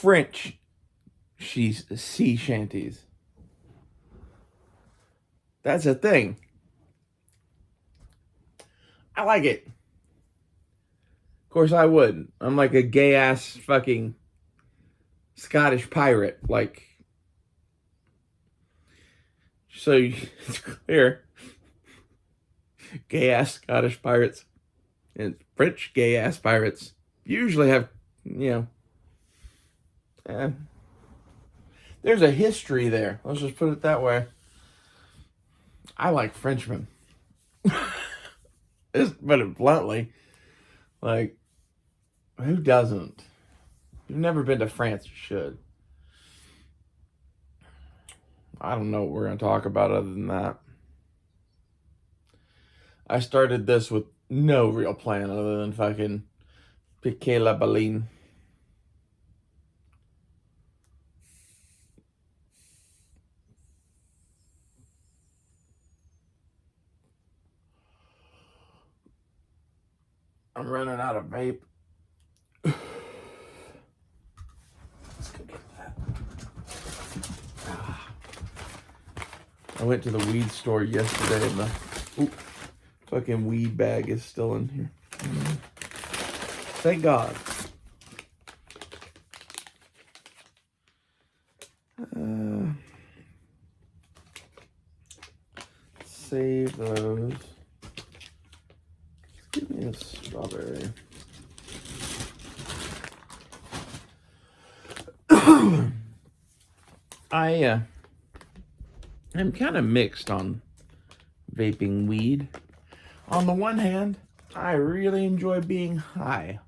French sea shanties. That's a thing. I like it. Of course I would. I'm like a gay ass fucking Scottish pirate. Like, so it's clear. Gay ass Scottish pirates and French gay ass pirates usually have, you know, there's a history there. Let's just put it that way. I like Frenchmen. Just put it bluntly. Like, who doesn't? If you've never been to France, you should. I don't know what we're going to talk about other than that. I started this with no real plan other than fucking piquer la baline. I'm running out of vape. Let's go get that. I went to the weed store yesterday and the fucking weed bag is still in here. Thank God. Save those. Give me a strawberry. I'm kind of mixed on vaping weed. On the one hand, I really enjoy being high.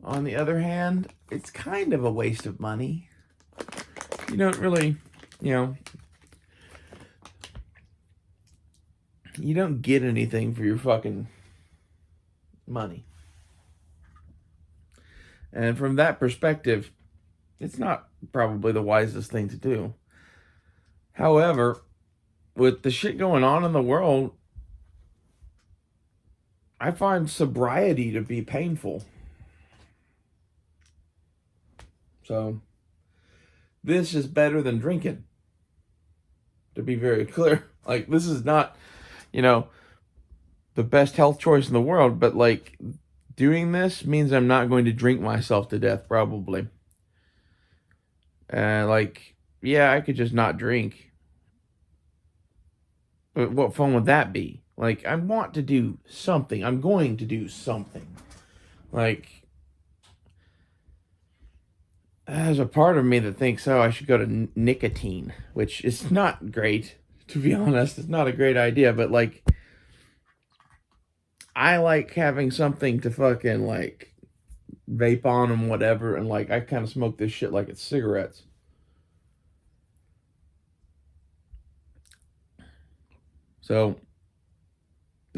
On the other hand, it's kind of a waste of money. You don't really, you don't get anything for your fucking money. And from that perspective, it's not probably the wisest thing to do. However, with the shit going on in the world, I find sobriety to be painful. So, this is better than drinking. To be very clear. Like, this is not, the best health choice in the world, but like, doing this means I'm not going to drink myself to death, probably. And yeah, I could just not drink. But what fun would that be? Like, I want to do something. I'm going to do something. Like, there's a part of me that thinks, I should go to nicotine, which is not great, to be honest. It's not a great idea, but like, I like having something to fucking like vape on and whatever, and like, I kind of smoke this shit like it's cigarettes. So,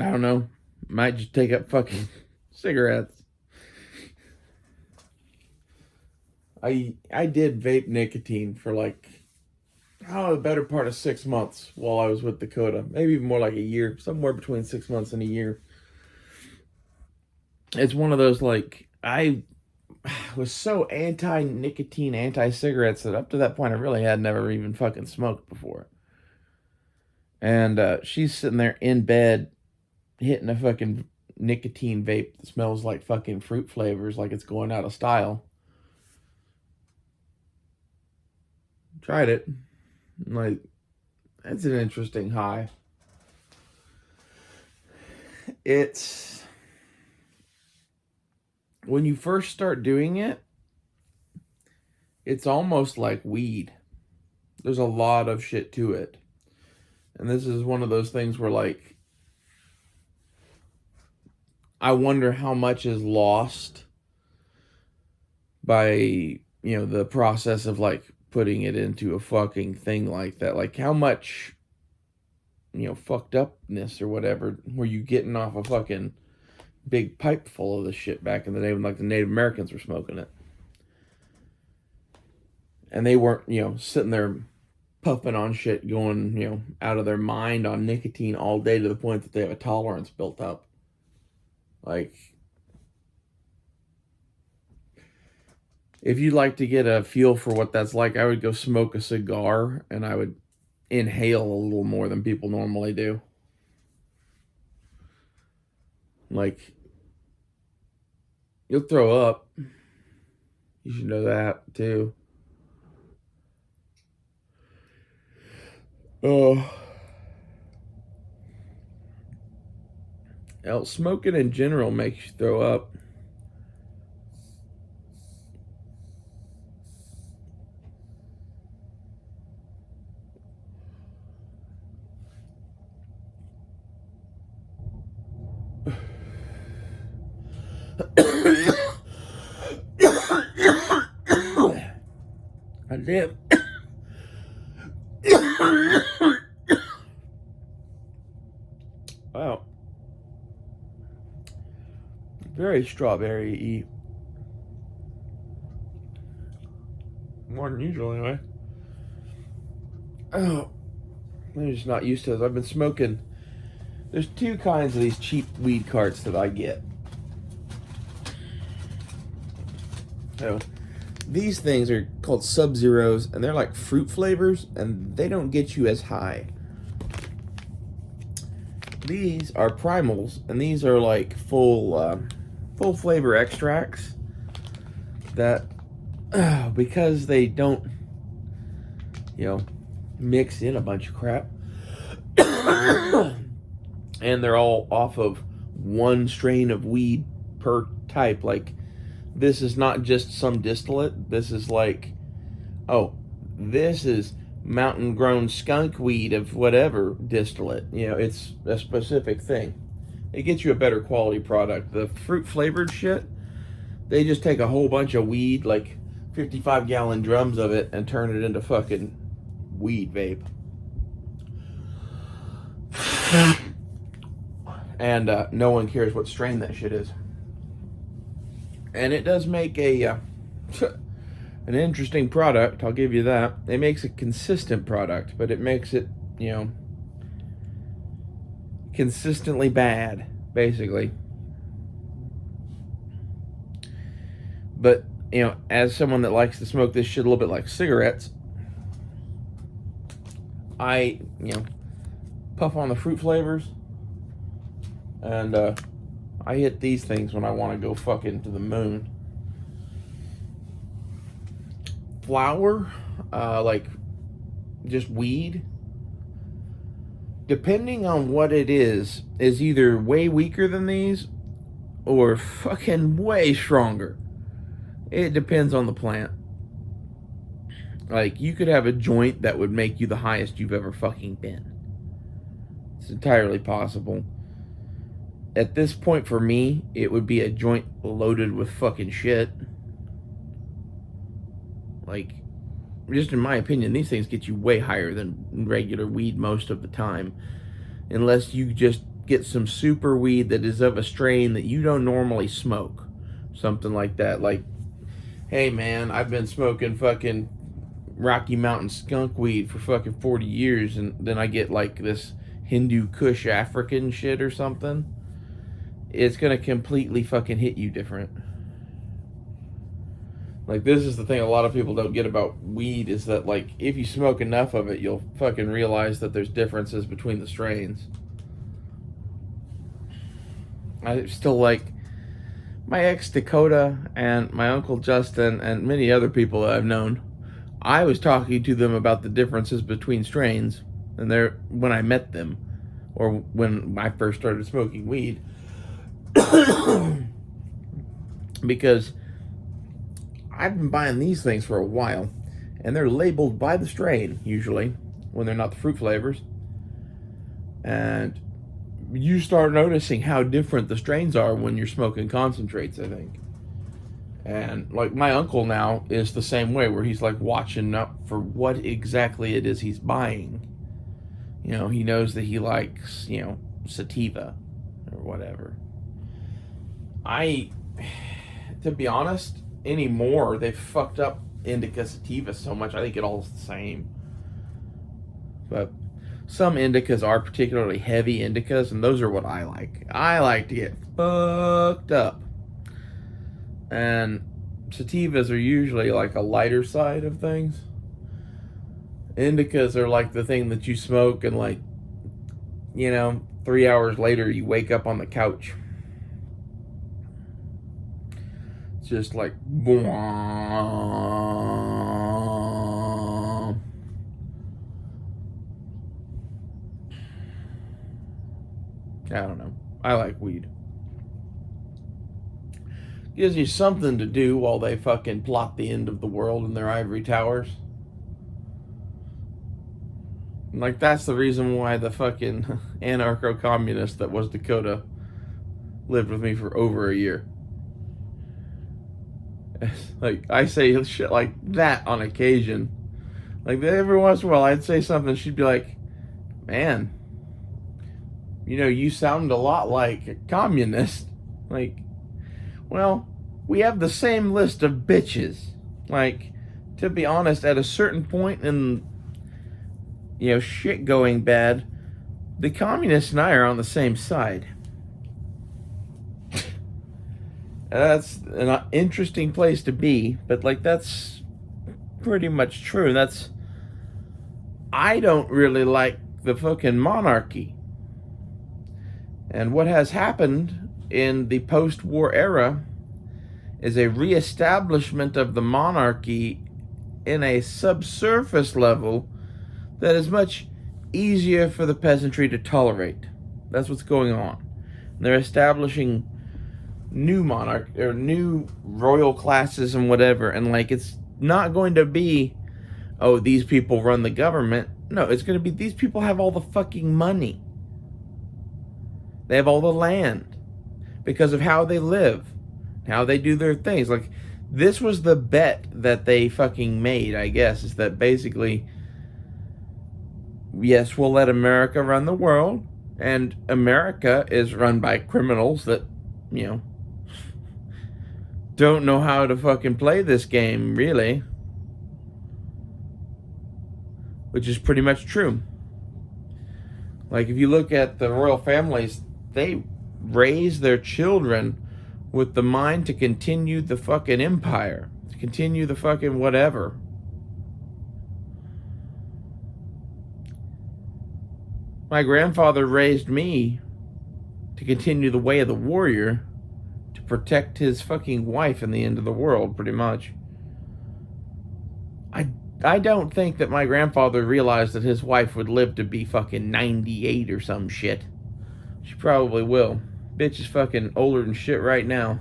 I don't know. Might just take up fucking cigarettes. I did vape nicotine for like, the better part of 6 months while I was with Dakota. Maybe even more like a year. Somewhere between 6 months and a year. It's one of those, like, I was so anti-nicotine, anti-cigarettes that up to that point I really had never even fucking smoked before. And she's sitting there in bed hitting a fucking nicotine vape that smells like fucking fruit flavors, like it's going out of style. Tried it. Like, that's an interesting high. It's when you first start doing it, it's almost like weed. There's a lot of shit to it. And this is one of those things where, like, I wonder how much is lost by, the process of, like, putting it into a fucking thing like that. Like, how much, fucked upness or whatever were you getting off a fucking big pipe full of this shit back in the day when, like, the Native Americans were smoking it. And they weren't, sitting there puffing on shit, going, out of their mind on nicotine all day to the point that they have a tolerance built up. Like, if you'd like to get a feel for what that's like, I would go smoke a cigar and I would inhale a little more than people normally do. Like, you'll throw up. You should know that too. Oh. Smoking in general makes you throw up. I did. Wow. Very strawberry-y. More than usual, anyway. Oh. I'm just not used to this. I've been smoking. There's two kinds of these cheap weed carts that I get. So, these things are called Sub-Zeros, and they're like fruit flavors, and they don't get you as high. These are primals, and these are like full flavor extracts that, because they don't, mix in a bunch of crap, and they're all off of one strain of weed per type. Like, this is not just some distillate. This is like, this is mountain grown skunk weed of whatever distillate. It's a specific thing. It gets you a better quality product. The fruit flavored shit, they just take a whole bunch of weed, like 55-gallon drums of it, and turn it into fucking weed vape. And no one cares what strain that shit is. And it does make an interesting product, I'll give you that. It makes a consistent product, but it makes it, consistently bad, basically. But, as someone that likes to smoke this shit a little bit like cigarettes, I, puff on the fruit flavors, and I hit these things when I want to go fucking to the moon. Flower, like just weed, depending on what it is either way weaker than these or fucking way stronger. It depends on the plant. Like, you could have a joint that would make you the highest you've ever fucking been. It's entirely possible. At this point, for me, it would be a joint loaded with fucking shit. Like, just in my opinion, these things get you way higher than regular weed most of the time. Unless you just get some super weed that is of a strain that you don't normally smoke. Something like that. Like, hey man, I've been smoking fucking Rocky Mountain skunk weed for fucking 40 years, and then I get like this Hindu Kush African shit or something. It's gonna completely fucking hit you different. Like, this is the thing a lot of people don't get about weed, is that, like, if you smoke enough of it, you'll fucking realize that there's differences between the strains. I still like my ex Dakota and my uncle Justin and many other people that I've known. I was talking to them about the differences between strains, and when I met them, or when I first started smoking weed. Because I've been buying these things for a while, and they're labeled by the strain, usually, when they're not the fruit flavors. And you start noticing how different the strains are when you're smoking concentrates, I think. And, like, my uncle now is the same way, where he's, like, watching up for what exactly it is he's buying. He knows that he likes, sativa or whatever. To be honest, anymore, they've fucked up indica sativa so much, I think it all's the same. But some indicas are particularly heavy indicas, and those are what I like. I like to get fucked up. And sativas are usually like a lighter side of things. Indicas are like the thing that you smoke and, like, 3 hours later you wake up on the couch. It's just like, I don't know. I like weed. Gives you something to do while they fucking plot the end of the world in their ivory towers. Like, that's the reason why the fucking anarcho-communist that was Dakota lived with me for over a year. Like, I say shit like that on occasion. Like, every once in a while I'd say something, she'd be like, man, you sound a lot like a communist. Like, well, we have the same list of bitches. Like, to be honest, at a certain point in, shit going bad, the communists and I are on the same side. That's an interesting place to be, but, like, that's pretty much true. I don't really like the fucking monarchy. And what has happened in the post-war era is a reestablishment of the monarchy in a subsurface level that is much easier for the peasantry to tolerate. That's what's going on. They're establishing new monarch or new royal classes and whatever, and, like, it's not going to be, oh, these people run the government. No, it's going to be, these people have all the fucking money. They have all the land because of how they live, how they do their things. Like, this was the bet that they fucking made, I guess, is that basically, yes, we'll let America run the world, and America is run by criminals that, don't know how to fucking play this game, really. Which is pretty much true. Like, if you look at the royal families, they raise their children with the mind to continue the fucking empire, to continue the fucking whatever. My grandfather raised me to continue the way of the warrior, to protect his fucking wife in the end of the world, pretty much. I don't think that my grandfather realized that his wife would live to be fucking 98 or some shit. She probably will. Bitch is fucking older than shit right now.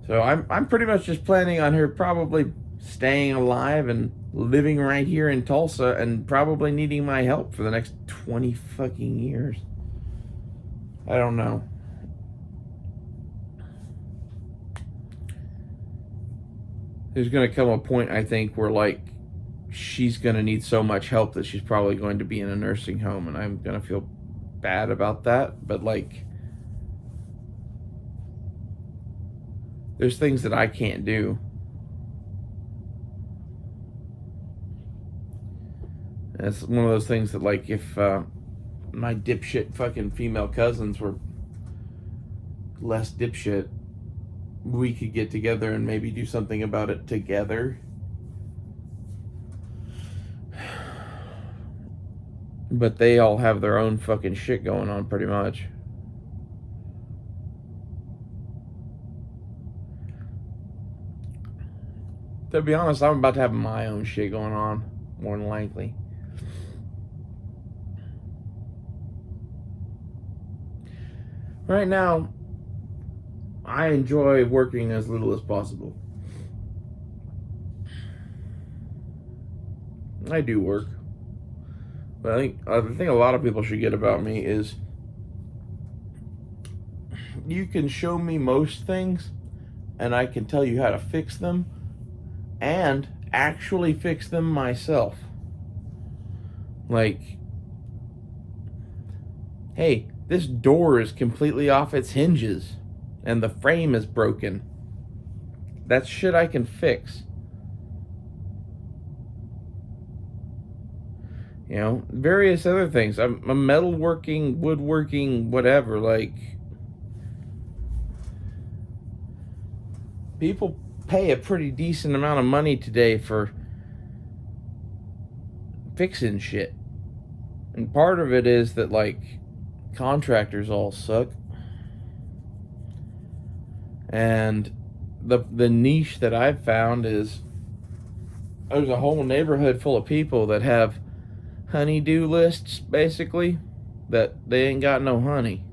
So I'm pretty much just planning on her probably staying alive and living right here in Tulsa and probably needing my help for the next 20 fucking years. I don't know. There's going to come a point, I think, where, like, she's going to need so much help that she's probably going to be in a nursing home, and I'm going to feel bad about that. But, like, there's things that I can't do. And it's one of those things that, like, if my dipshit fucking female cousins were less dipshit, we could get together and maybe do something about it together. But they all have their own fucking shit going on, pretty much. To be honest, I'm about to have my own shit going on, more than likely. Right now, I enjoy working as little as possible. I do work. But I think the thing a lot of people should get about me is you can show me most things and I can tell you how to fix them and actually fix them myself. Like, hey, this door is completely off its hinges and the frame is broken. That's shit I can fix. You know, various other things. I'm a metalworking, woodworking, whatever. Like, people pay a pretty decent amount of money today for fixing shit. And part of it is that, like, contractors all suck. And the niche that I've found is there's a whole neighborhood full of people that have honey-do lists, basically, that they ain't got no honey.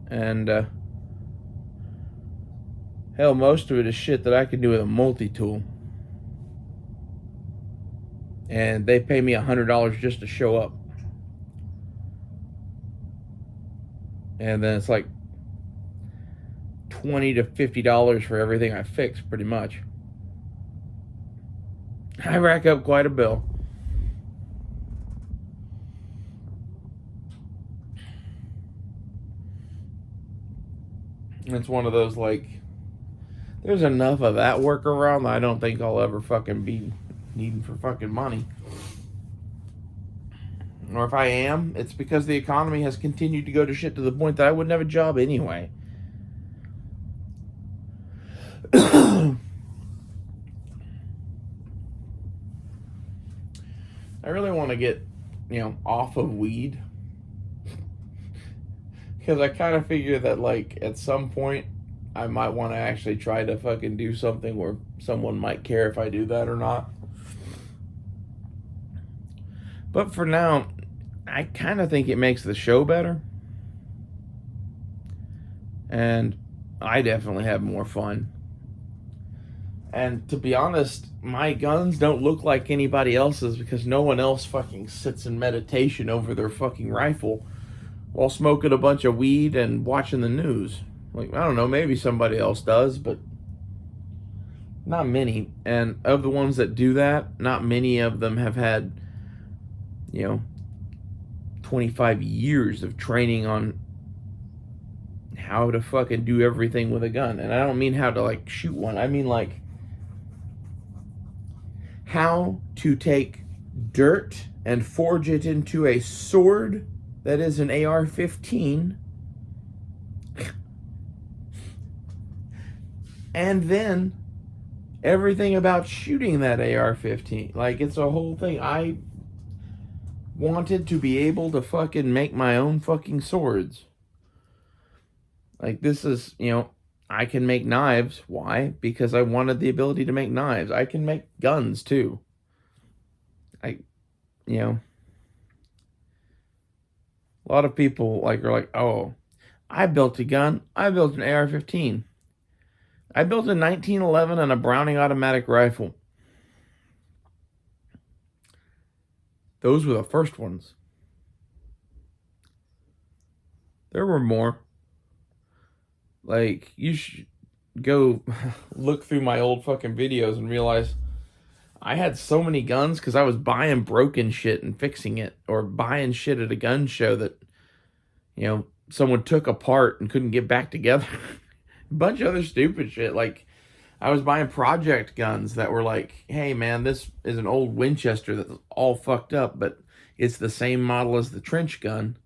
And hell, most of it is shit that I can do with a multi-tool. And they pay me $100 just to show up. And then it's like $20 to $50 for everything I fix, pretty much. I rack up quite a bill. It's one of those, like, there's enough of that work around that I don't think I'll ever fucking be needing for fucking money. Or if I am, it's because the economy has continued to go to shit to the point that I wouldn't have a job anyway. I really want to get, off of weed. Because I kind of figure that, like, at some point, I might want to actually try to fucking do something where someone might care if I do that or not. But for now, I kind of think it makes the show better. And I definitely have more fun. And to be honest, my guns don't look like anybody else's because no one else fucking sits in meditation over their fucking rifle while smoking a bunch of weed and watching the news. Like, I don't know, maybe somebody else does, but not many. And of the ones that do that, not many of them have had, 25 years of training on how to fucking do everything with a gun. And I don't mean how to, like, shoot one. I mean, like, how to take dirt and forge it into a sword that is an AR-15, and then everything about shooting that AR-15. Like, it's a whole thing. I wanted to be able to fucking make my own fucking swords. Like, this is, I can make knives. Why? Because I wanted the ability to make knives. I can make guns, too. A lot of people are like, oh, I built a gun. I built an AR-15. I built a 1911 and a Browning automatic rifle. Those were the first ones. There were more. Like, you should go look through my old fucking videos and realize I had so many guns because I was buying broken shit and fixing it, or buying shit at a gun show that, someone took apart and couldn't get back together. A bunch of other stupid shit. Like, I was buying project guns that were like, hey man, this is an old Winchester that's all fucked up, but it's the same model as the trench gun,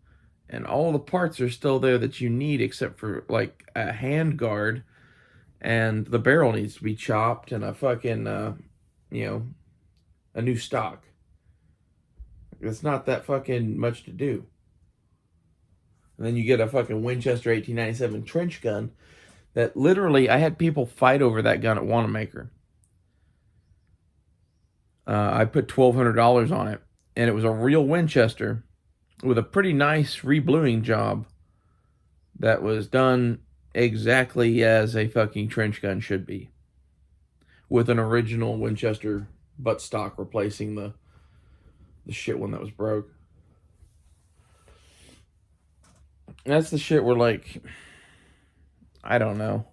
and all the parts are still there that you need except for, like, a hand guard, and the barrel needs to be chopped, and a fucking, a new stock. It's not that fucking much to do. And then you get a fucking Winchester 1897 trench gun that literally, I had people fight over that gun at Wanamaker. I put $1,200 on it, and it was a real Winchester with a pretty nice rebluing job that was done exactly as a fucking trench gun should be, with an original Winchester buttstock replacing the shit one that was broke. And that's the shit where, like, I don't know.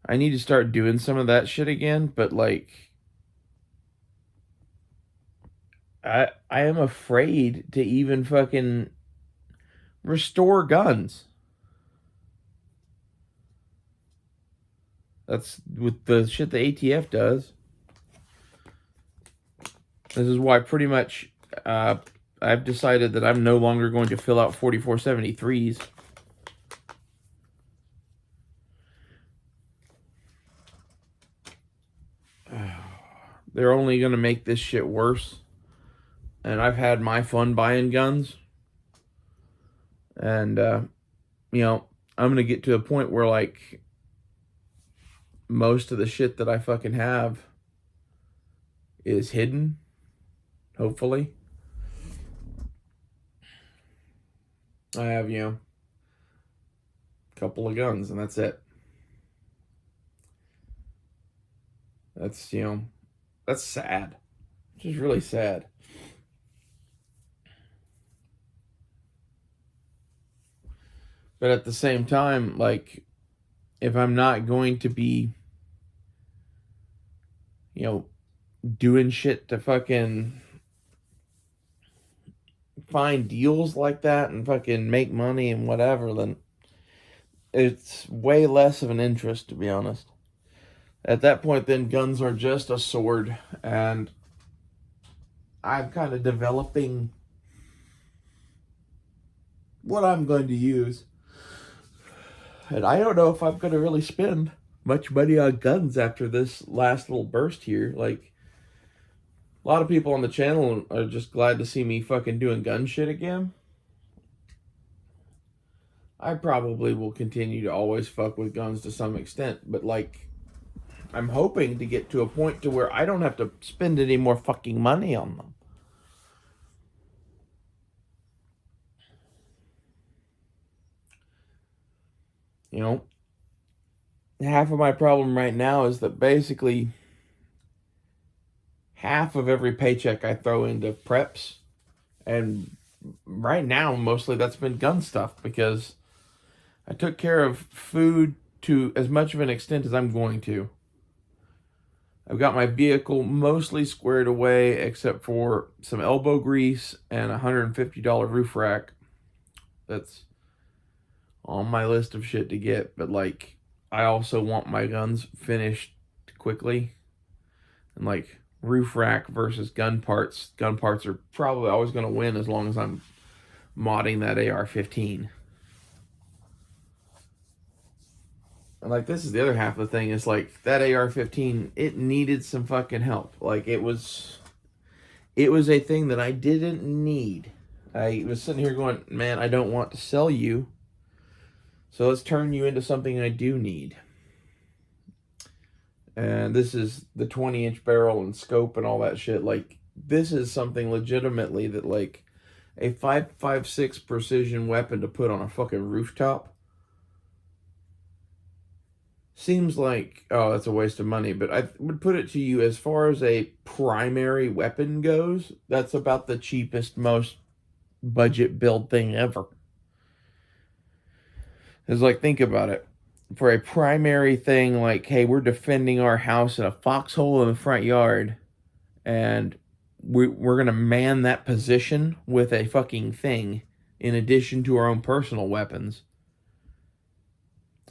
I need to start doing some of that shit again, but, like, I am afraid to even fucking restore guns. That's with the shit the ATF does. This is why pretty much I've decided that I'm no longer going to fill out 4473s. they're only going to make this shit worse. And I've had my fun buying guns. And, you know, I'm going to get to a point where, like, most of the shit that I fucking have is hidden, hopefully. I have, you know, a couple of guns, and that's it. That's, you know, that's sad. Which is really sad. But at the same time, like, if I'm not going to be, you know, doing shit to fucking find deals like that and fucking make money and whatever, then it's way less of an interest, to be honest. At that point, then guns are just a sword, and I'm kind of developing what I'm going to use. And I don't know if I'm going to really spend much money on guns after this last little burst here. Like, a lot of people on the channel are just glad to see me fucking doing gun shit again. I probably will continue to always fuck with guns to some extent, but like, I'm hoping to get to a point to where I don't have to spend any more fucking money on them. You know, half of my problem right now is that basically half of every paycheck I throw into preps, and right now mostly that's been gun stuff, because I took care of food to as much of an extent as I'm going to. I've got my vehicle mostly squared away except for some elbow grease and a $150 roof rack. That's on my list of shit to get, but like, I also want my guns finished quickly. And like, roof rack versus gun parts are probably always going to win as long as I'm modding that AR-15. And like, this is the other half of the thing, is like, that AR-15, it needed some fucking help. Like, it was a thing that I didn't need. I was sitting here going, man, I don't want to sell you, so let's turn you into something I do need. And this is the 20-inch barrel and scope and all that shit. Like, this is something legitimately that, like, a 5.56 precision weapon to put on a fucking rooftop seems like, oh, that's a waste of money. But I would put it to you, as far as a primary weapon goes, that's about the cheapest, most budget build thing ever. It's like, think about it. For a primary thing, like, hey, we're defending our house in a foxhole in the front yard, and we're going to man that position with a fucking thing in addition to our own personal weapons.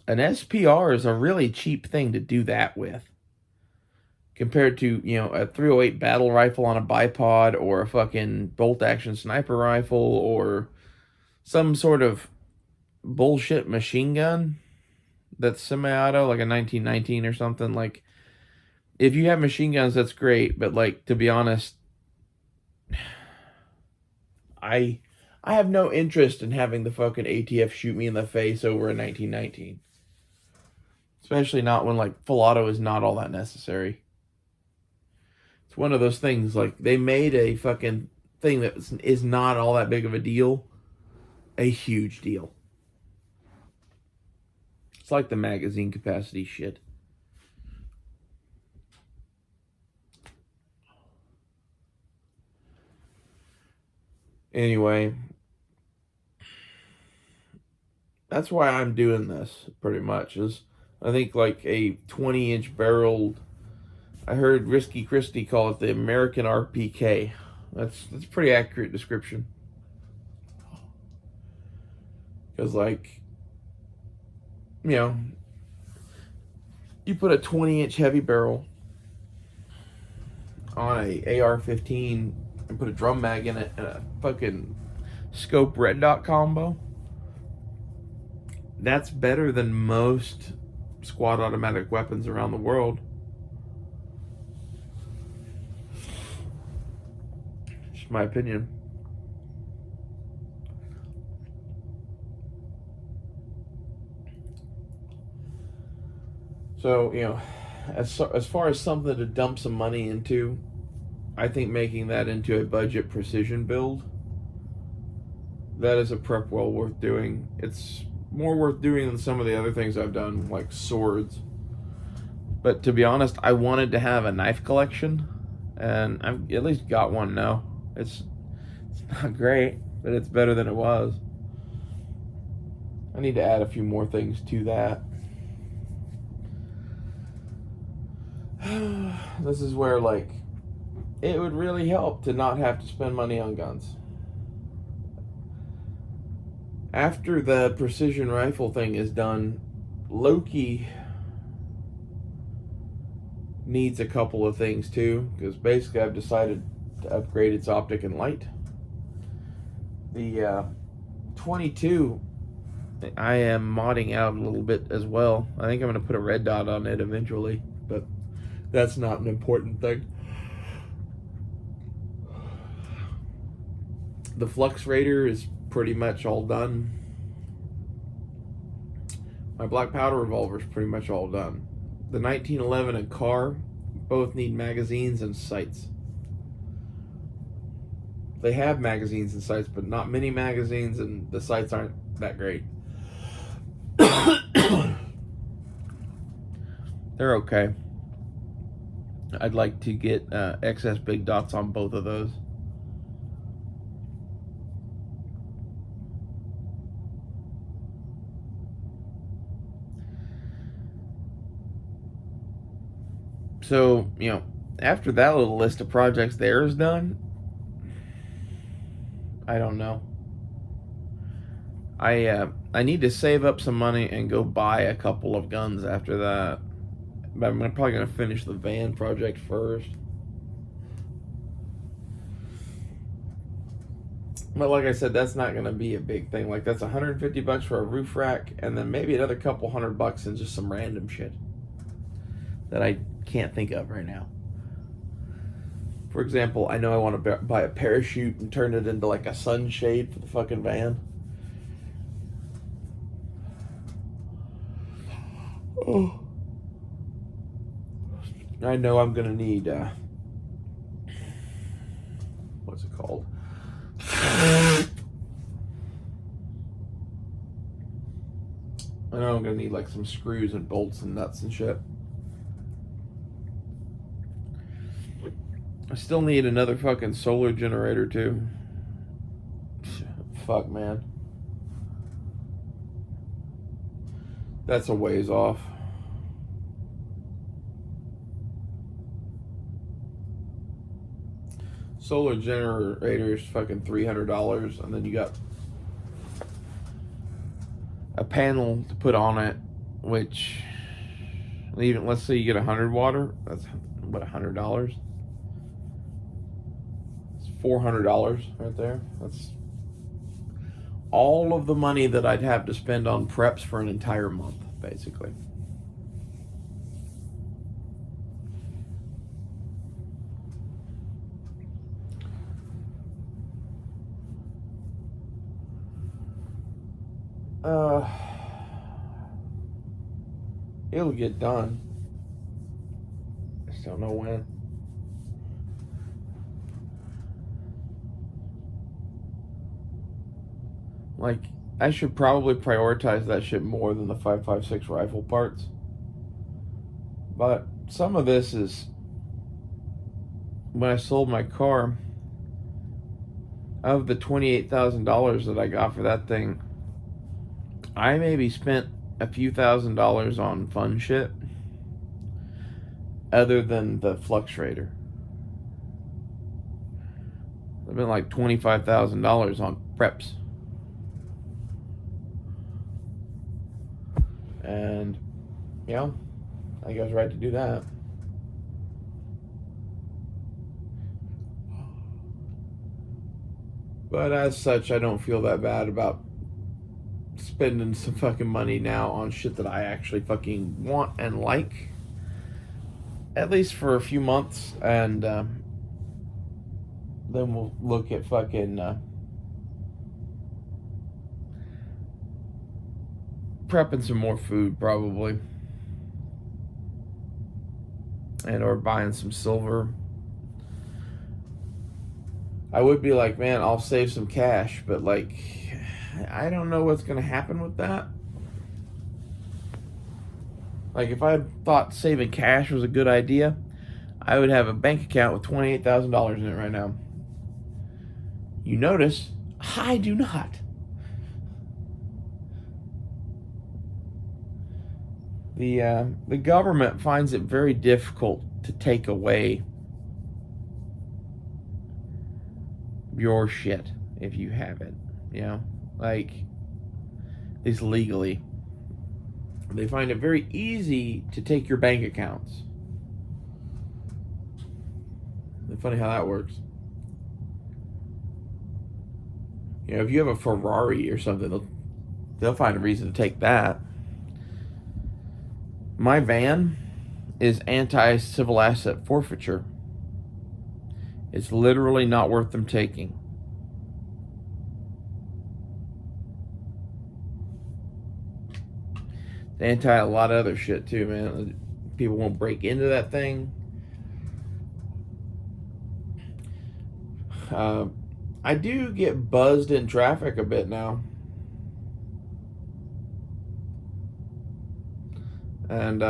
An SPR is a really cheap thing to do that with, compared to, you know, a .308 battle rifle on a bipod, or a fucking bolt-action sniper rifle, or some sort of bullshit machine gun that's semi-auto, like a 1919 or something. Like, if you have machine guns, that's great, but like, to be honest, I have no interest in having the fucking ATF shoot me in the face over a 1919. Especially not when, like, full auto is not all that necessary. It's one of those things, like, they made a fucking thing that is not all that big of a deal a huge deal. It's like the magazine capacity shit. Anyway, that's why I'm doing this, pretty much, is I think like a 20-inch barreled, I heard Risky Christie call it the American RPK. That's a pretty accurate description. Because, like, you know, you put a 20-inch heavy barrel on a AR-15 and put a drum mag in it and a fucking scope red dot combo, that's better than most squad automatic weapons around the world. Just my opinion. So, as far as something to dump some money into, I think making that into a budget precision build, that is a prep well worth doing. It's more worth doing than some of the other things I've done, like swords. But to be honest, I wanted to have a knife collection, and I've at least got one now. It's not great, but it's better than it was. I need to add a few more things to that. This is where, like, it would really help to not have to spend money on guns. After the precision rifle thing is done, Loki needs a couple of things too, because basically I've decided to upgrade its optic and light. The 22, I am modding out a little bit as well. I think I'm going to put a red dot on it eventually, but that's not an important thing. The Flux Raider is pretty much all done. My black powder revolver is pretty much all done. The 1911 and Car both need magazines and sights. They have magazines and sights, but not many magazines, and the sights aren't that great. They're okay. I'd like to get XS big dots on both of those. So, after that little list of projects there is done, I don't know. I need to save up some money and go buy a couple of guns after that. But I'm probably going to finish the van project first. But like I said, that's not going to be a big thing. Like, that's $150 for a roof rack, and then maybe another couple $100 in just some random shit that I can't think of right now. For example, I know I want to buy a parachute and turn it into like a sunshade for the fucking van. Oh. I know I'm gonna need what's it called? I know I'm gonna need like some screws and bolts and nuts and shit. I still need another fucking solar generator too. Fuck, man. That's a ways off. Solar generator is fucking $300, and then you got a panel to put on it, which, even let's say you get 100 watt, that's what, $100? It's $400 right there. That's all of the money that I'd have to spend on preps for an entire month, basically. It'll get done. I just don't know when. Like, I should probably prioritize that shit more than the 5.56 rifle parts. But some of this is, when I sold my car, of the $28,000 that I got for that thing, I maybe spent a few $1,000s on fun shit other than the Flux Raider. I've been like $25,000 on preps. And, I think I was right to do that. But as such, I don't feel that bad about spending some fucking money now on shit that I actually fucking want and like. At least for a few months. And then we'll look at fucking prepping some more food probably, and or buying some silver. I would be like, man, I'll save some cash, but like, I don't know what's gonna happen with that. Like, if I thought saving cash was a good idea, I would have a bank account with $28,000 in it right now. You notice, I do not. The government finds it very difficult to take away your shit if you have it, you know, like, at least legally. They find it very easy to take your bank accounts. It's funny how that works. You know, if you have a Ferrari or something, they'll find a reason to take that. My van is anti-civil asset forfeiture. It's literally not worth them taking. It's anti a lot of other shit too, man. People won't break into that thing. I do get buzzed in traffic a bit now. And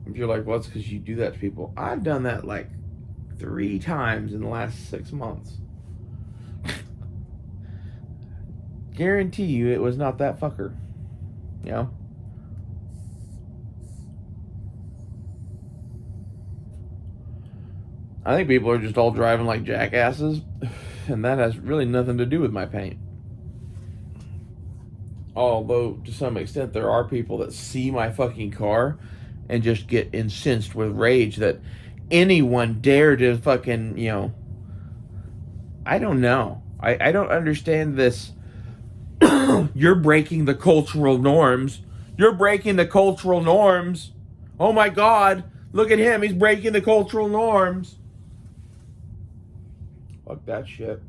if you're like, well, it's because you do that to people. I've done that like 3 times in the last 6 months. Guarantee you it was not that fucker. You know? I think people are just all driving like jackasses, and that has really nothing to do with my paint. Although, to some extent, there are people that see my fucking car and just get incensed with rage that anyone dare to fucking, you know, I don't know. I don't understand this. You're breaking the cultural norms. You're breaking the cultural norms. Oh my God, look at him. He's breaking the cultural norms. Fuck that shit.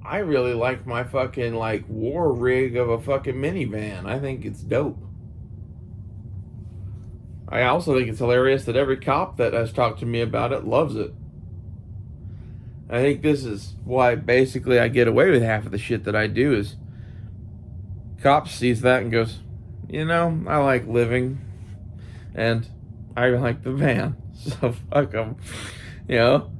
I really like my fucking like war rig of a fucking minivan. I think it's dope. I also think it's hilarious that every cop that has talked to me about it loves it. I think this is why basically I get away with half of the shit that I do is cop sees that and goes, you know, I like living and I like the van, so fuck them, you know.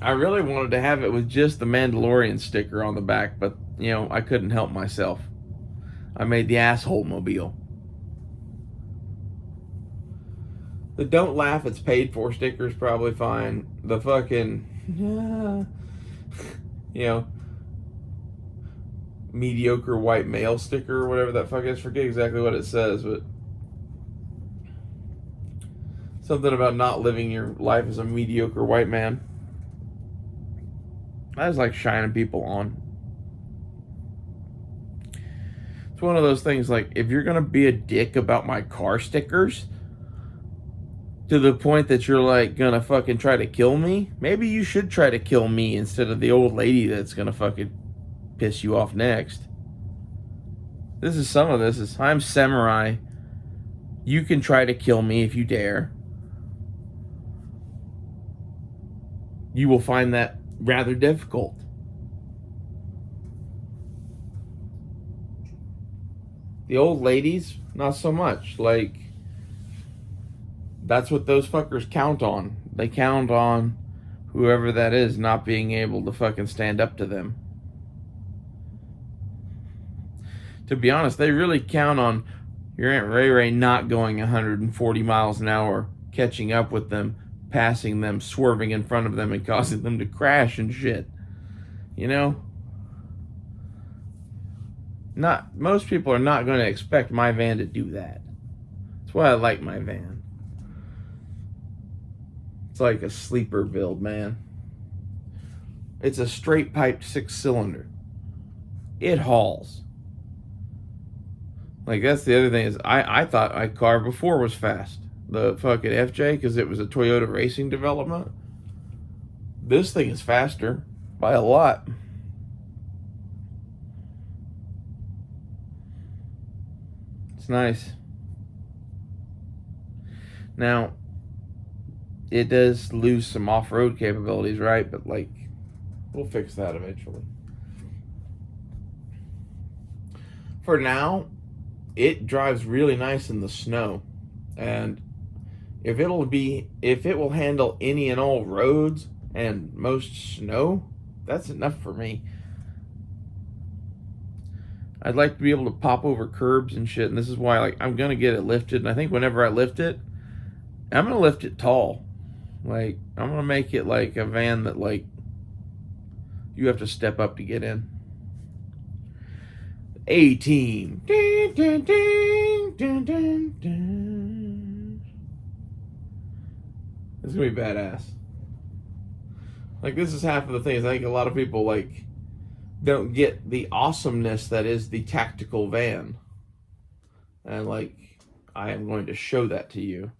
I really wanted to have it with just the Mandalorian sticker on the back, but, you know, I couldn't help myself. I made the asshole mobile. The don't laugh, it's paid for sticker is probably fine. The fucking, you know, mediocre white male sticker or whatever that fuck is. Forget exactly what it says, but something about not living your life as a mediocre white man. I just like shining people on. It's one of those things like, if you're gonna be a dick about my car stickers to the point that you're like gonna fucking try to kill me, maybe you should try to kill me instead of the old lady that's gonna fucking piss you off next. This is some of this is, I'm samurai. You can try to kill me if you dare. You will find that rather difficult. The old ladies, not so much. Like, that's what those fuckers count on. They count on whoever that is not being able to fucking stand up to them. To be honest, they really count on your Aunt Ray Ray not going 140 miles an hour, catching up with them, passing them, swerving in front of them, and causing them to crash and shit. You know? Most people are not going to expect my van to do that. That's why I like my van. It's like a sleeper build, man. It's a straight piped 6-cylinder. It hauls. Like, that's the other thing is I thought my car before was fast. The fucking FJ, because it was a Toyota racing development. This thing is faster by a lot. It's nice. Now, it does lose some off-road capabilities, right? But, like, we'll fix that eventually. For now, it drives really nice in the snow. And if it will handle any and all roads and most snow, that's enough for me. I'd like to be able to pop over curbs and shit, and this is why, like, I'm gonna get it lifted. And I think whenever I lift it, I'm gonna lift it tall. Like, I'm gonna make it like a van that, like, you have to step up to get in. A-Team. Ding, ding, ding, ding, ding, ding. It's gonna be badass. Like, this is half of the things. I think a lot of people, like, don't get the awesomeness that is the tactical van. And, like, I am going to show that to you.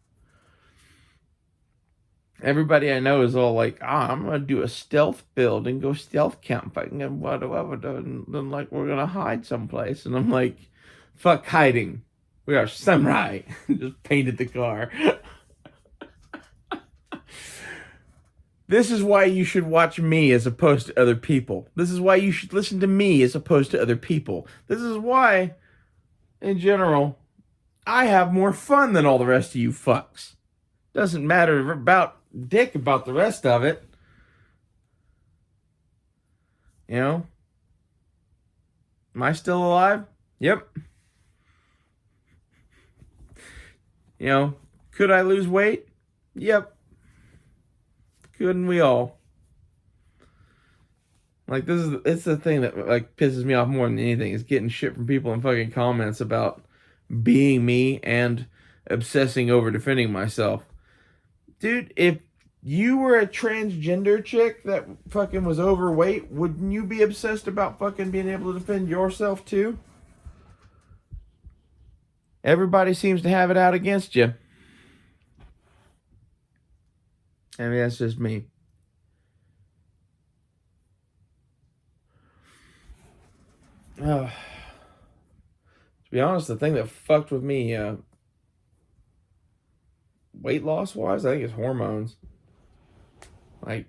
Everybody I know is all like, I'm going to do a stealth build and go stealth camping and whatever. And then, like, we're going to hide someplace. And I'm like, fuck hiding. We are samurai. Just painted the car. This is why you should watch me as opposed to other people. This is why you should listen to me as opposed to other people. This is why, in general, I have more fun than all the rest of you fucks. Doesn't matter about dick about the rest of it. You know? Am I still alive? Yep. You know, could I lose weight? Yep. Couldn't we all? Like, it's the thing that, like, pisses me off more than anything is getting shit from people in fucking comments about being me and obsessing over defending myself. Dude, if you were a transgender chick that fucking was overweight, wouldn't you be obsessed about fucking being able to defend yourself too? Everybody seems to have it out against you. I mean, that's just me. To be honest, the thing that fucked with me, weight loss wise, I think it's hormones. Like,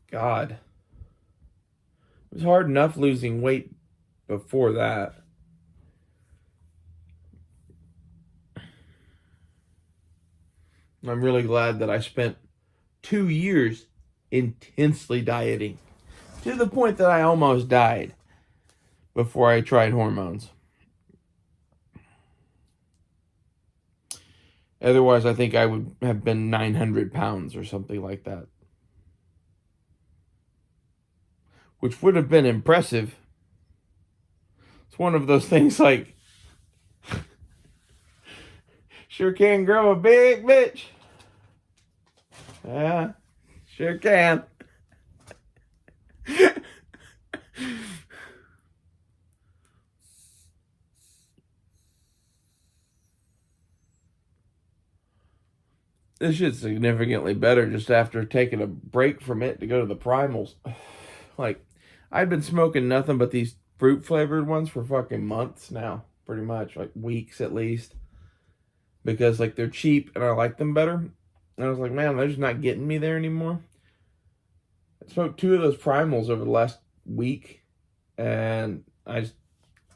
God. It was hard enough losing weight before that. I'm really glad that I spent 2 years intensely dieting to the point that I almost died before I tried hormones. Otherwise, I think I would have been 900 pounds or something like that. Which would have been impressive. It's one of those things like, sure can grow a big bitch. Yeah, sure can. This shit's significantly better just after taking a break from it to go to the primals. Like, I'd been smoking nothing but these fruit flavored ones for fucking months now, pretty much, like weeks at least. Because, like, they're cheap and I like them better. And I was like, man, they're just not getting me there anymore. I smoked 2 of those primals over the last week. And I just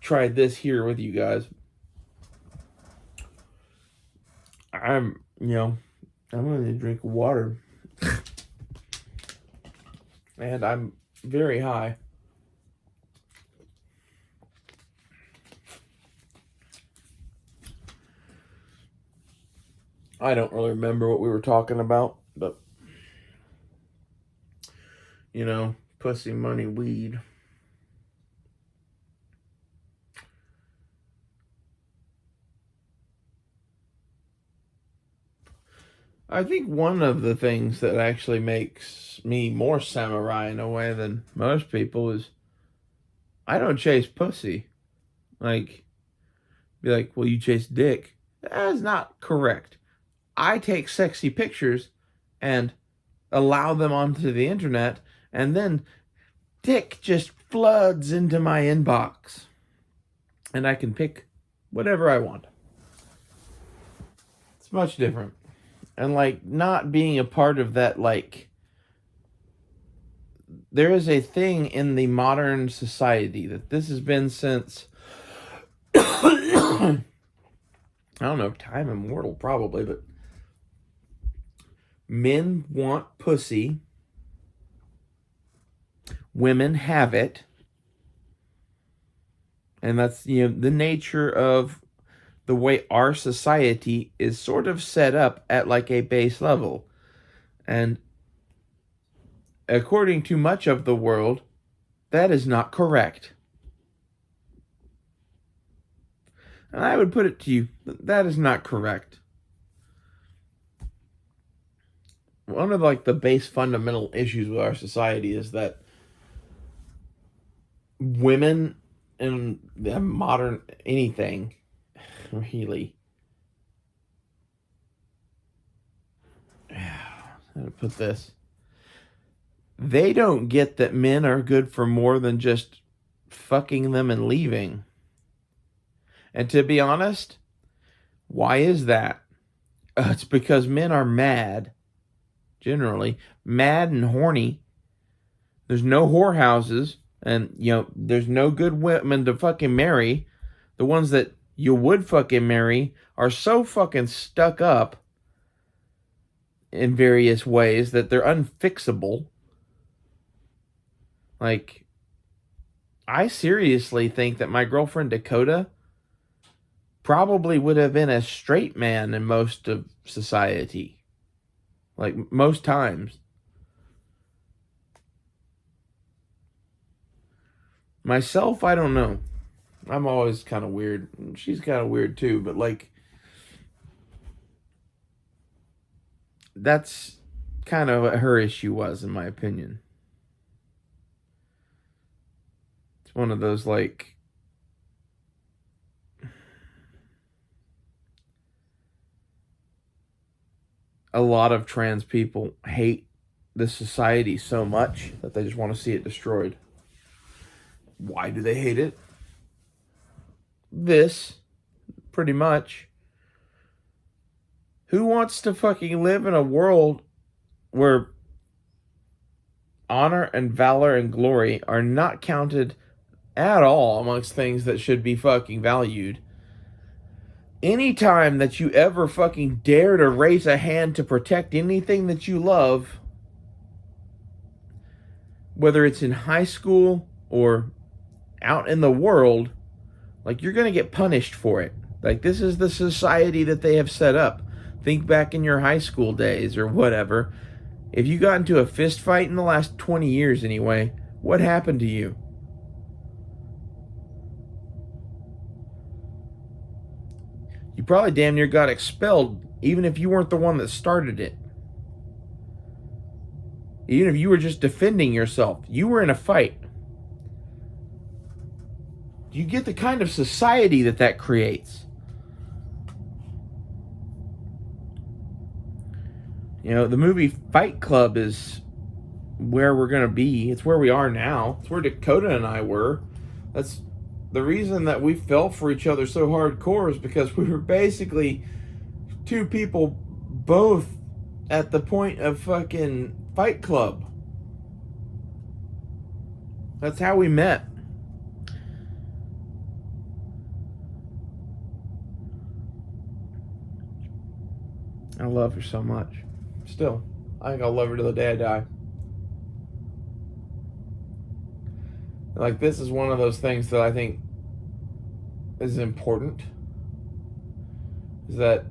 tried this here with you guys. I'm going to drink water. And I'm very high. I don't really remember what we were talking about, but, pussy, money, weed. I think one of the things that actually makes me more samurai in a way than most people is I don't chase pussy. Like, Be like, well, you chase dick. That is not correct. I take sexy pictures and allow them onto the internet, and then dick just floods into my inbox. And I can pick whatever I want. It's much different. And like not being a part of that, like there is a thing in the modern society that this has been since I don't know, time immortal probably, but men want pussy, women have it, and that's, you know, the nature of the way our society is sort of set up at like a base level. And according to much of the world, that is not correct. And I would put it to you, that is not correct. One of like the base fundamental issues with our society is that women in the modern anything really, how to put this, they don't get that men are good for more than just fucking them and leaving. And to be honest, why is that? It's because men are mad, generally mad and horny. There's no whorehouses, and you know there's no good women to fucking marry. The ones that you would fucking marry are so fucking stuck up in various ways that they're unfixable. Like, I seriously think that my girlfriend Dakota probably would have been a straight man in most of society. Like, most times. Myself, I don't know. I'm always kind of weird. She's kind of weird too, but like, that's kind of what her issue was, in my opinion. It's one of those like, a lot of trans people hate this society so much that they just want to see it destroyed. Why do they hate it? This, pretty much. Who wants to fucking live in a world where honor and valor and glory are not counted at all amongst things that should be fucking valued? Anytime that you ever fucking dare to raise a hand to protect anything that you love, whether it's in high school or out in the world, like, you're gonna get punished for it. Like, this is the society that they have set up. Think back in your high school days or whatever. If you got into a fist fight in the last 20 years anyway, what happened to you? You probably damn near got expelled, even if you weren't the one that started it. Even if you were just defending yourself. You were in a fight. You get the kind of society that creates. You know, the movie Fight Club is where we're going to be. It's where we are now. It's where Dakota and I were. That's the reason that we fell for each other so hardcore, is because we were basically two people both at the point of fucking Fight Club. That's how we met. I love her so much. Still, I think I'll love her till the day I die. Like, this is one of those things that I think is important. Is that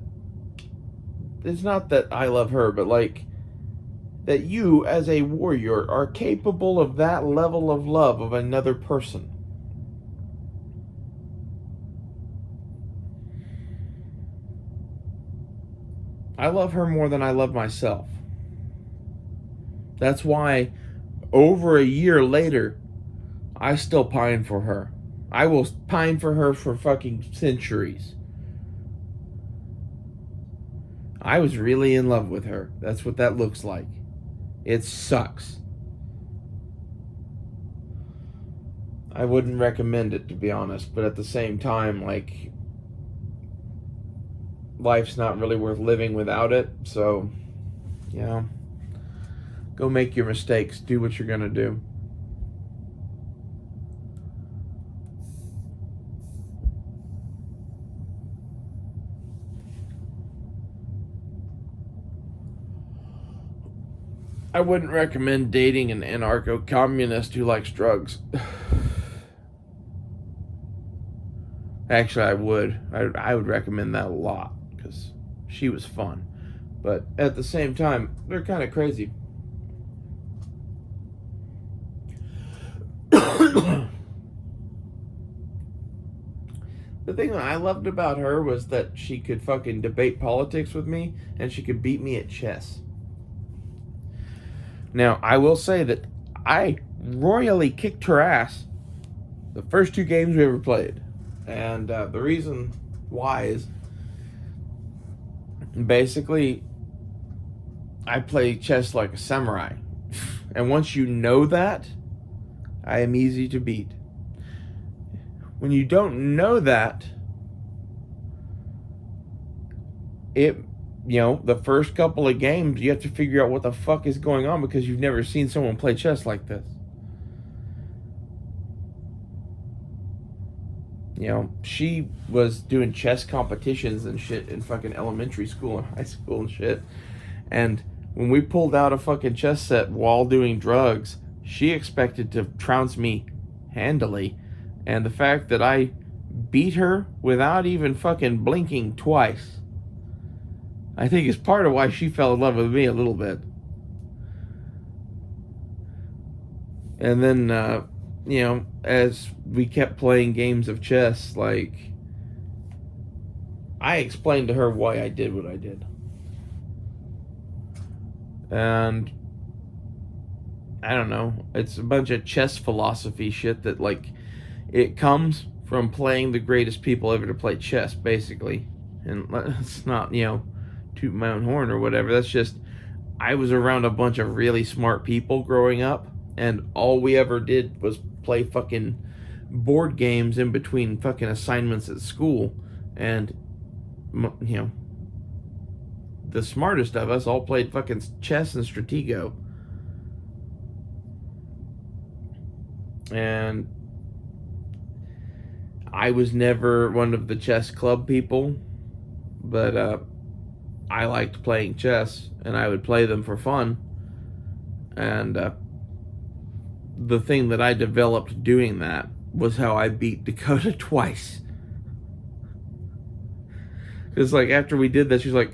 it's not that I love her, but like that you as a warrior are capable of that level of love of another person. I love her more than I love myself. That's why over a year later, I still pine for her. I will pine for her for fucking centuries. I was really in love with her. That's what that looks like. It sucks. I wouldn't recommend it, to be honest, but at the same time, like, life's not really worth living without it, so, you know, go make your mistakes, do what you're gonna do. I wouldn't recommend dating an anarcho-communist who likes drugs. Actually, I would. I would recommend that a lot because she was fun. But at the same time, they're kind of crazy. The thing that I loved about her was that she could fucking debate politics with me and she could beat me at chess. Now, I will say that I royally kicked her ass the first 2 games we ever played. And the reason why is basically I play chess like a samurai. And once you know that, I am easy to beat. When you don't know that, the first couple of games, you have to figure out what the fuck is going on because you've never seen someone play chess like this. She was doing chess competitions and shit in fucking elementary school and high school and shit. And when we pulled out a fucking chess set while doing drugs, she expected to trounce me handily. And the fact that I beat her without even fucking blinking twice, I think is part of why she fell in love with me a little bit. And then, as we kept playing games of chess, like, I explained to her why I did what I did. And I don't know, it's a bunch of chess philosophy shit that, like, it comes from playing the greatest people ever to play chess, basically. And it's not, toot my own horn or whatever. That's just, I was around a bunch of really smart people growing up, and all we ever did was play fucking board games in between fucking assignments at school. And, the smartest of us all played fucking chess and Stratego. And I was never one of the chess club people, but I liked playing chess, and I would play them for fun. And the thing that I developed doing that was how I beat Dakota twice. Because, like, after we did that, she's like,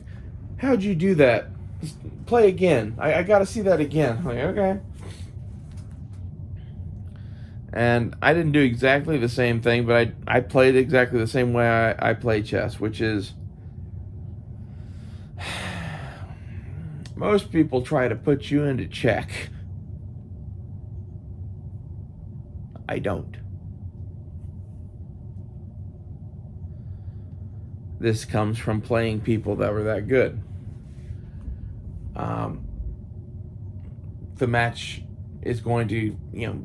how'd you do that? Just play again. I gotta see that again. I'm like, okay. And I didn't do exactly the same thing, but I played exactly the same way I play chess, which is, most people try to put you into check. I don't. This comes from playing people that were that good. The match is going to,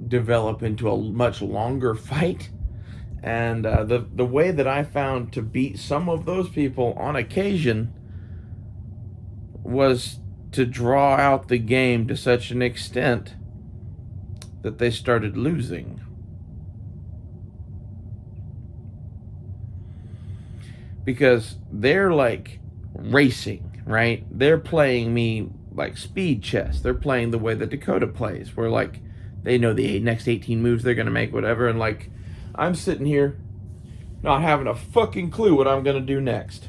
develop into a much longer fight. And the way that I found to beat some of those people on occasion was to draw out the game to such an extent that they started losing. Because they're like racing, right? They're playing me like speed chess. They're playing the way that Dakota plays, where like they know the next 18 moves they're gonna make, whatever, and like I'm sitting here not having a fucking clue what I'm gonna do next.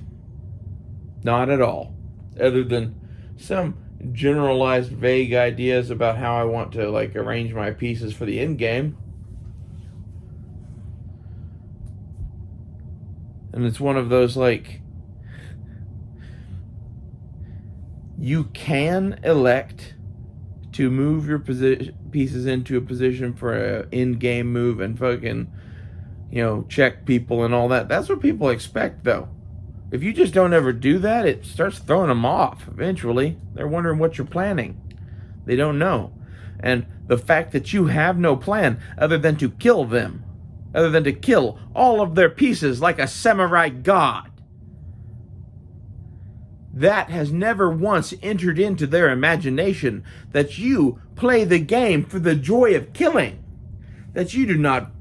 Not at all. Other than some generalized vague ideas about how I want to like arrange my pieces for the end game. And it's one of those, like, you can elect to move your pieces into a position for an in-game move and fucking check people and all that. That's what people expect, though. If you just don't ever do that, it starts throwing them off eventually. They're wondering what you're planning. They don't know. And the fact that you have no plan other than to kill them, other than to kill all of their pieces like a samurai god, that has never once entered into their imagination, that you play the game for the joy of killing, that you do not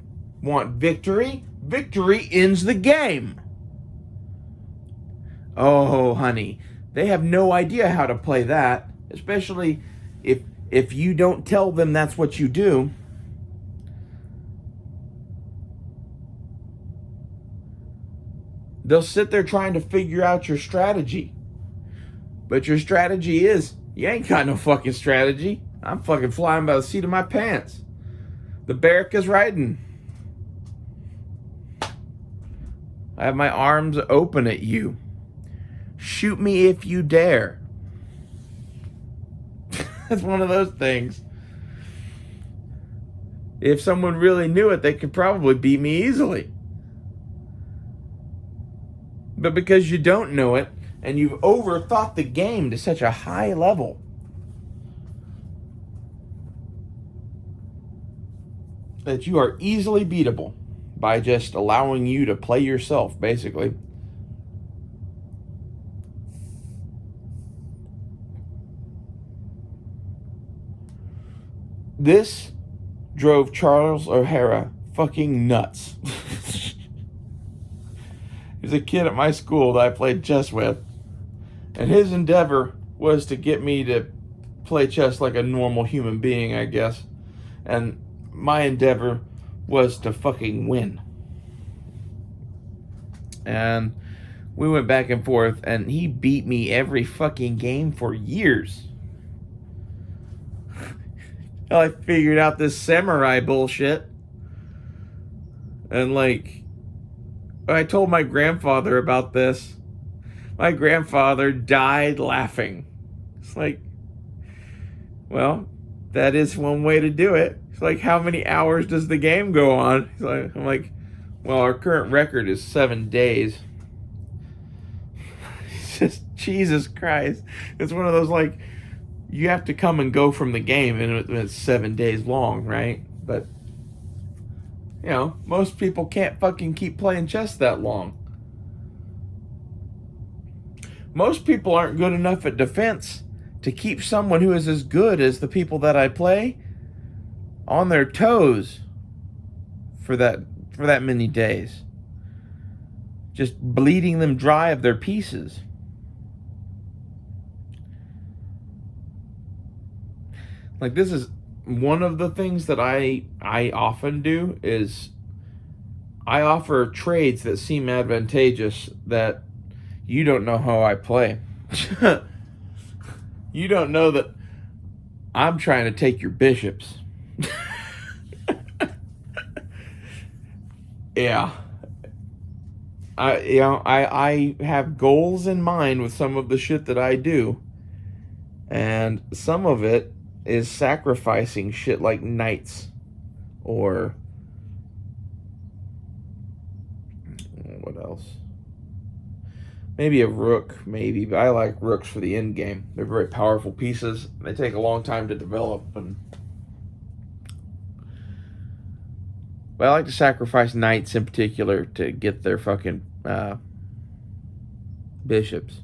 want victory. Victory ends the game. Oh, honey, they have no idea how to play that, especially if you don't tell them that's what you do. They'll sit there trying to figure out your strategy. But your strategy is, you ain't got no fucking strategy. I'm fucking flying by the seat of my pants. The Barrack is riding. I have my arms open at you. Shoot me if you dare. It's one of those things. If someone really knew it, they could probably beat me easily. But because you don't know it, and you've overthought the game to such a high level, that you are easily beatable by just allowing you to play yourself, basically. This drove Charles O'Hara fucking nuts. He was a kid at my school that I played chess with, and his endeavor was to get me to play chess like a normal human being, I guess. And my endeavor was to fucking win. And we went back and forth, and he beat me every fucking game for years. I figured out this samurai bullshit. And I told my grandfather about this. My grandfather died laughing. It's like, well, that is one way to do it. It's like, how many hours does the game go on? I'm like, well, our current record is 7 days. It's just, Jesus Christ. It's one of those, you have to come and go from the game, and it's 7 days long, right? But, most people can't fucking keep playing chess that long. Most people aren't good enough at defense to keep someone who is as good as the people that I play on their toes for that many days. Just bleeding them dry of their pieces. This is one of the things that I often do is I offer trades that seem advantageous that you don't know how I play. You don't know that I'm trying to take your bishops. Yeah. I have goals in mind with some of the shit that I do. And some of it is sacrificing shit like knights or what else? Maybe a rook, maybe, but I like rooks for the end game. They're very powerful pieces. They take a long time to develop, but I like to sacrifice knights in particular to get their fucking bishops.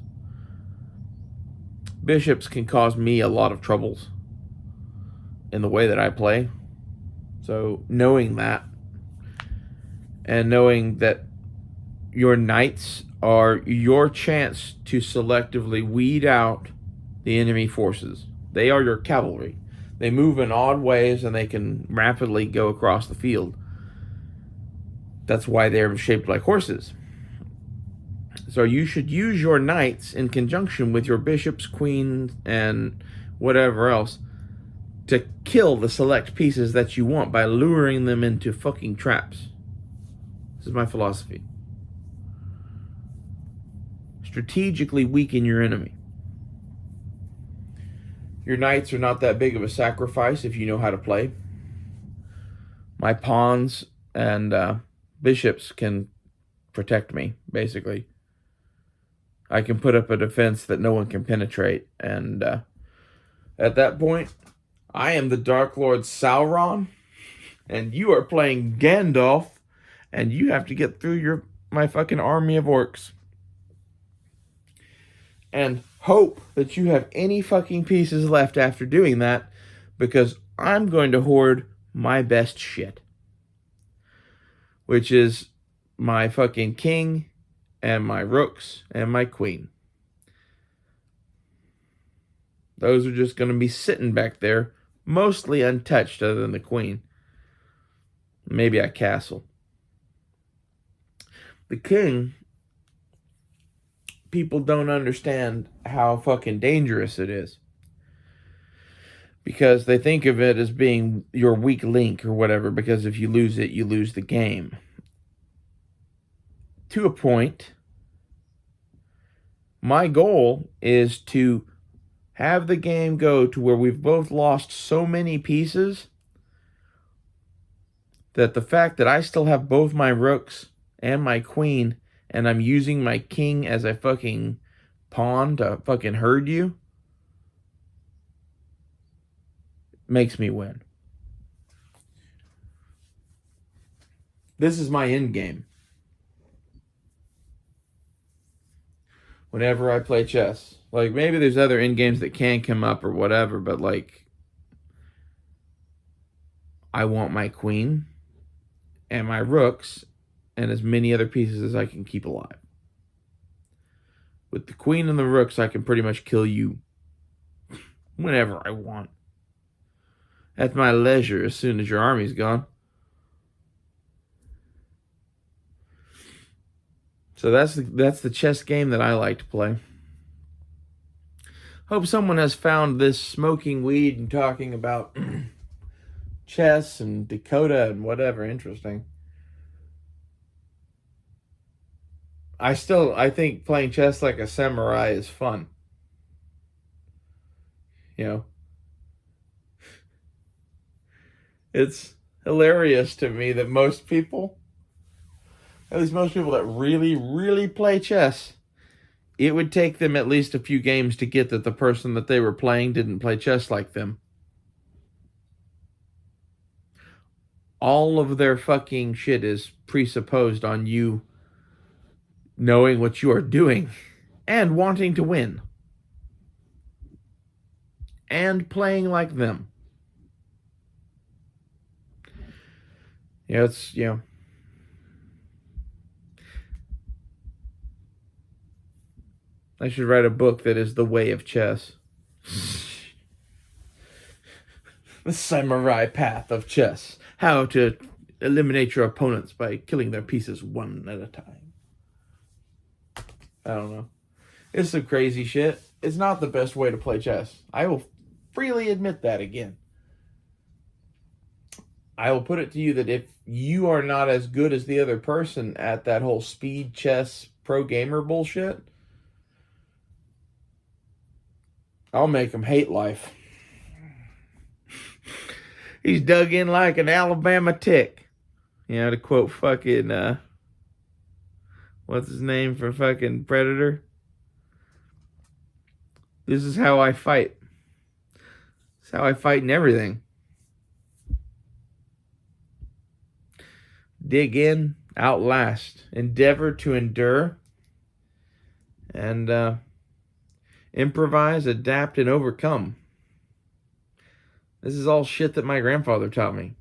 Bishops can cause me a lot of troubles in the way that I play. So knowing that, and knowing that your knights are your chance to selectively weed out the enemy forces. They are your cavalry. They move in odd ways and they can rapidly go across the field. That's why they're shaped like horses. So you should use your knights in conjunction with your bishops, queens, and whatever else to kill the select pieces that you want by luring them into fucking traps. This is my philosophy. Strategically weaken your enemy. Your knights are not that big of a sacrifice if you know how to play. My pawns and bishops can protect me, basically. I can put up a defense that no one can penetrate. And at that point, I am the Dark Lord Sauron, and you are playing Gandalf, and you have to get through my fucking army of orcs. And hope that you have any fucking pieces left after doing that, because I'm going to hoard my best shit. Which is my fucking king, and my rooks, and my queen. Those are just going to be sitting back there, mostly untouched other than the queen. Maybe a castle. The king, people don't understand how fucking dangerous it is. Because they think of it as being your weak link or whatever, because if you lose it, you lose the game. To a point, my goal is to have the game go to where we've both lost so many pieces that the fact that I still have both my rooks and my queen, and I'm using my king as a fucking pawn to fucking herd you, makes me win. This is my end game. Whenever I play chess. Like, maybe there's other end games that can come up or whatever, but like, I want my queen and my rooks and as many other pieces as I can keep alive. With the queen and the rooks, I can pretty much kill you whenever I want. At my leisure, as soon as your army's gone. So that's the chess game that I like to play. Hope someone has found this smoking weed and talking about chess and Dakota and whatever interesting. I think playing chess like a samurai is fun. You know, it's hilarious to me that most people, at least most people that really, really play chess, it would take them at least a few games to get that the person that they were playing didn't play chess like them. All of their fucking shit is presupposed on you knowing what you are doing and wanting to win and playing like them. I should write a book that is the way of chess. The samurai path of chess. How to eliminate your opponents by killing their pieces one at a time. I don't know. It's some crazy shit. It's not the best way to play chess. I will freely admit that again. I will put it to you that if you are not as good as the other person at that whole speed chess pro gamer bullshit, I'll make him hate life. He's dug in like an Alabama tick. You know, to quote fucking, what's his name for fucking Predator? This is how I fight. This is how I fight in everything. Dig in, outlast, endeavor to endure, and improvise, adapt, and overcome. This is all shit that my grandfather taught me.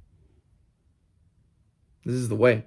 This is the way.